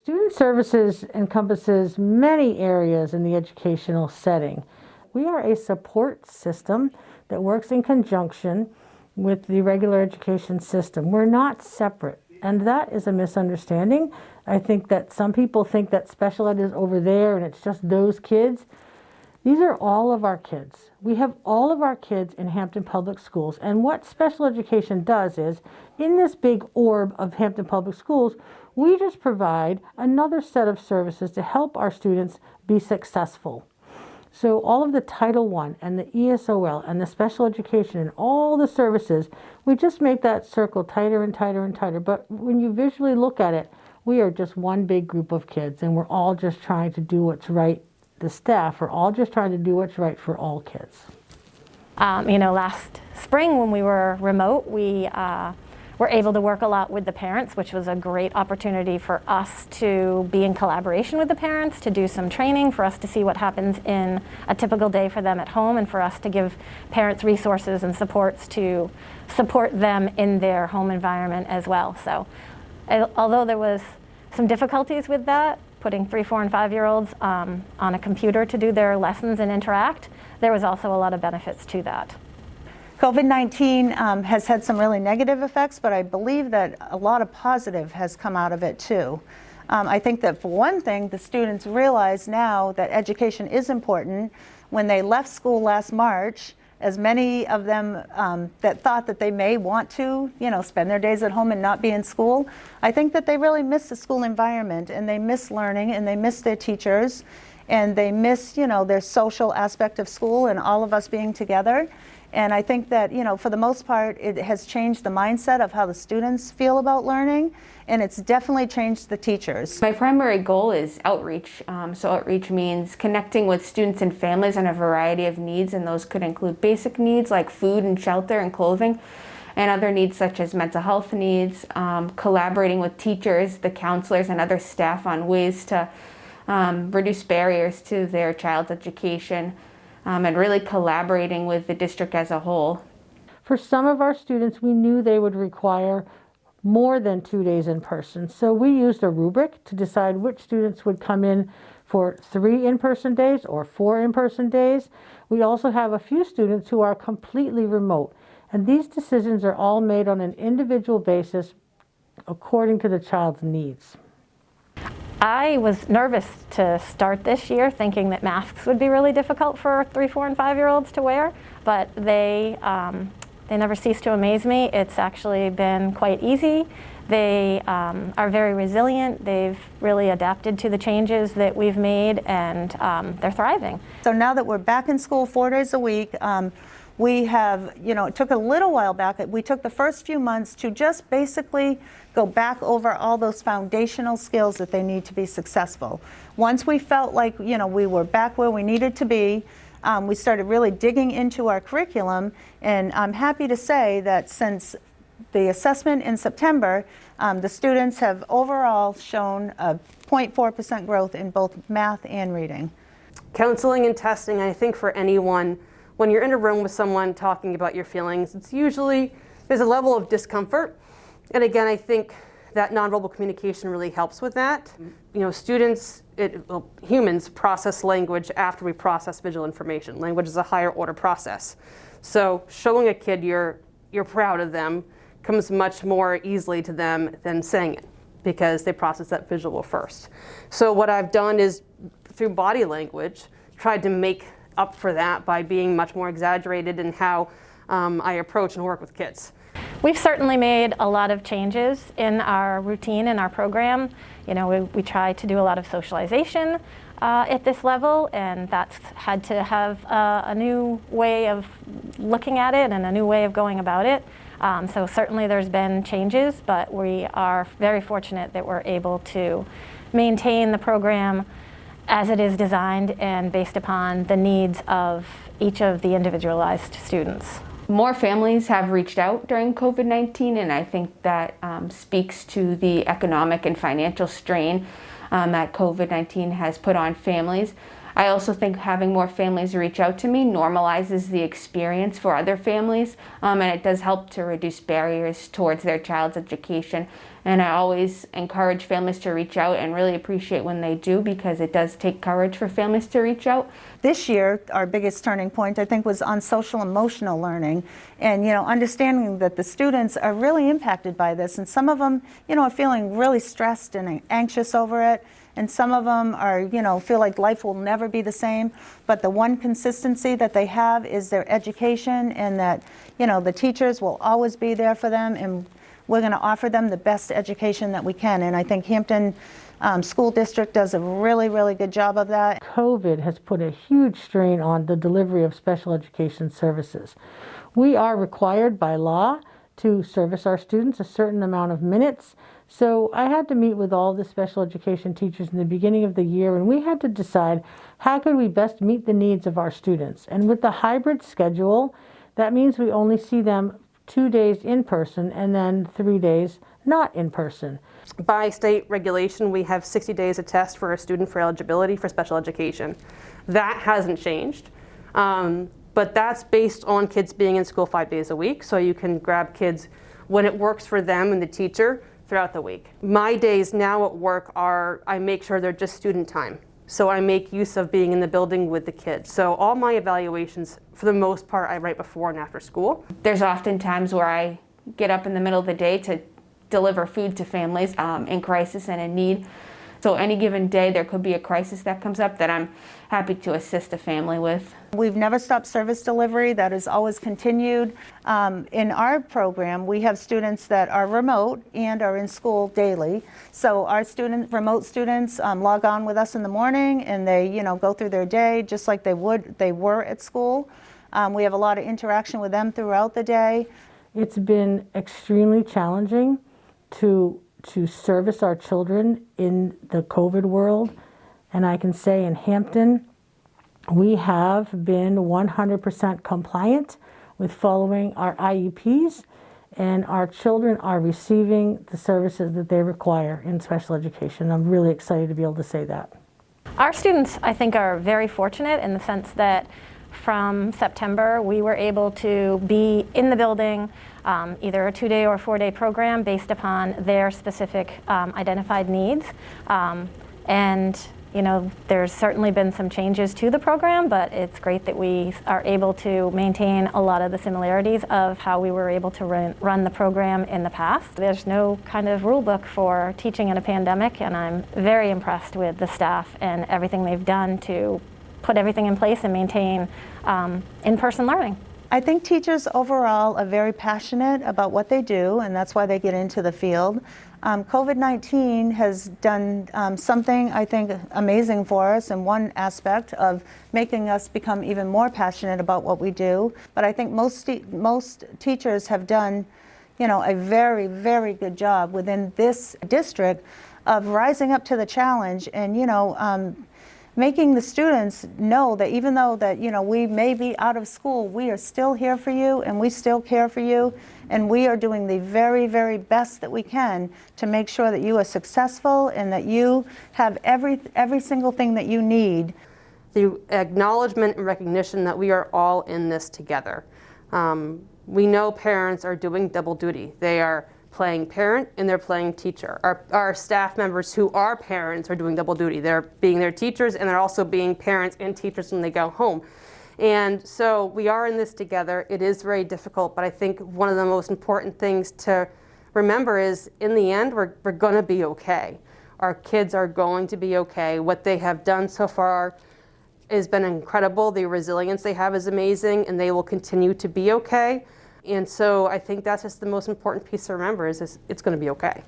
Student services encompasses many areas in the educational setting. We are a support system that works in conjunction with the regular education system. We're not separate, and that is a misunderstanding. I think that some people think that special ed is over there and it's just those kids. These are all of our kids. We have all of our kids in Hampton Public Schools, and what special education does is, in this big orb of Hampton Public Schools, we just provide another set of services to help our students be successful. So all of the Title I and the ESOL and the special education and all the services, we just make that circle tighter and tighter and tighter. But when you visually look at it, we are just one big group of kids, and we're all just trying to do what's right. The staff are all just trying to do what's right for all kids. Last spring when we were remote, we were able to work a lot with the parents, which was a great opportunity for us to be in collaboration with the parents, to do some training, for us to see what happens in a typical day for them at home, and for us to give parents resources and supports to support them in their home environment as well. So although there was some difficulties with that, putting 3, 4, and 5-year-olds on a computer to do their lessons and interact, there was also a lot of benefits to that. COVID-19 has had some really negative effects, but I believe that a lot of positive has come out of it too. I think that for one thing, the students realize now that education is important. When they left school last March, as many of them that thought that they may want to, spend their days at home and not be in school, I think that they really miss the school environment, and they miss learning, and they miss their teachers, and they miss, their social aspect of school and all of us being together. And I think that, for the most part, it has changed the mindset of how the students feel about learning, and it's definitely changed the teachers. My primary goal is outreach. So outreach means connecting with students and families on a variety of needs, and those could include basic needs like food and shelter and clothing, and other needs such as mental health needs, collaborating with teachers, the counselors, and other staff on ways to reduce barriers to their child's education, and really collaborating with the district as a whole. For some of our students, we knew they would require more than 2 days in person. So we used a rubric to decide which students would come in for 3 in-person days or 4 in-person days. We also have a few students who are completely remote. And these decisions are all made on an individual basis according to the child's needs. I was nervous to start this year, thinking that masks would be really difficult for 3, 4, and 5-year-olds to wear, but they never cease to amaze me. It's actually been quite easy. They are very resilient. They've really adapted to the changes that we've made, and they're thriving. So now that we're back in school 4 days a week, we have, it took a little while back. We took the first few months to just basically go back over all those foundational skills that they need to be successful. Once we felt like, we were back where we needed to be, we started really digging into our curriculum, and I'm happy to say that since the assessment in September, the students have overall shown a 0.4% growth in both math and reading. Counseling and testing, I think for anyone, when you're in a room with someone talking about your feelings, it's usually, there's a level of discomfort. And again, I think that nonverbal communication really helps with that. Students, humans process language after we process visual information. Language is a higher order process. So showing a kid you're proud of them comes much more easily to them than saying it, because they process that visual first. So what I've done is, through body language, tried to make up for that by being much more exaggerated in how I approach and work with kids. We've certainly made a lot of changes in our routine and our program. We try to do a lot of socialization at this level, and that's had to have a new way of looking at it and a new way of going about it. So certainly there's been changes, but we are very fortunate that we're able to maintain the program as it is designed and based upon the needs of each of the individualized students. More families have reached out during COVID-19, and I think that speaks to the economic and financial strain that COVID-19 has put on families. I also think having more families reach out to me normalizes the experience for other families, and it does help to reduce barriers towards their child's education. And I always encourage families to reach out and really appreciate when they do, because it does take courage for families to reach out. This year, our biggest turning point, I think, was on social emotional learning, and understanding that the students are really impacted by this, and some of them are feeling really stressed and anxious over it, and some of them are feel like life will never be the same. But the one consistency that they have is their education, and that the teachers will always be there for them, and we're going to offer them the best education that we can. And I think Hampton School District does a really, really good job of that. COVID has put a huge strain on the delivery of special education services. We are required by law to service our students a certain amount of minutes. So I had to meet with all the special education teachers in the beginning of the year, and we had to decide how could we best meet the needs of our students. And with the hybrid schedule, that means we only see them 2 days in person and then 3 days not in person. By state regulation, we have 60 days to test for a student for eligibility for special education. That hasn't changed, but that's based on kids being in school 5 days a week, so you can grab kids when it works for them and the teacher throughout the week. My days now at work I make sure they're just student time. So I make use of being in the building with the kids. So all my evaluations, for the most part, I write before and after school. There's often times where I get up in the middle of the day to deliver food to families in crisis and in need. So any given day there could be a crisis that comes up that I'm happy to assist a family with. We've never stopped service delivery. That has always continued. In our program, we have students that are remote and are in school daily. So our remote students log on with us in the morning, and they go through their day just like they were at school. We have a lot of interaction with them throughout the day. It's been extremely challenging to service our children in the COVID world. And I can say in Hampton, we have been 100% compliant with following our IEPs, and our children are receiving the services that they require in special education. I'm really excited to be able to say that. Our students, I think, are very fortunate in the sense that from September, we were able to be in the building, either a 2-day or 4-day program based upon their specific identified needs. And there's certainly been some changes to the program, but it's great that we are able to maintain a lot of the similarities of how we were able to run the program in the past. There's no kind of rule book for teaching in a pandemic, and I'm very impressed with the staff and everything they've done to put everything in place and maintain in-person learning. I think teachers overall are very passionate about what they do, and that's why they get into the field. COVID-19 has done something, I think, amazing for us in one aspect of making us become even more passionate about what we do. But I think most teachers have done, a very, very good job within this district of rising up to the challenge and, making the students know that even though that we may be out of school, we are still here for you, and we still care for you, and we are doing the very, very best that we can to make sure that you are successful and that you have every single thing that you need. The acknowledgement and recognition that we are all in this together. We know parents are doing double duty. They are playing parent and they're playing teacher. Our staff members who are parents are doing double duty. They're being their teachers, and they're also being parents and teachers when they go home. And so we are in this together. It is very difficult, but I think one of the most important things to remember is in the end, we're going to be okay. Our kids are going to be okay. What they have done so far has been incredible. The resilience they have is amazing, and they will continue to be okay. And so I think that's just the most important piece to remember is it's going to be okay.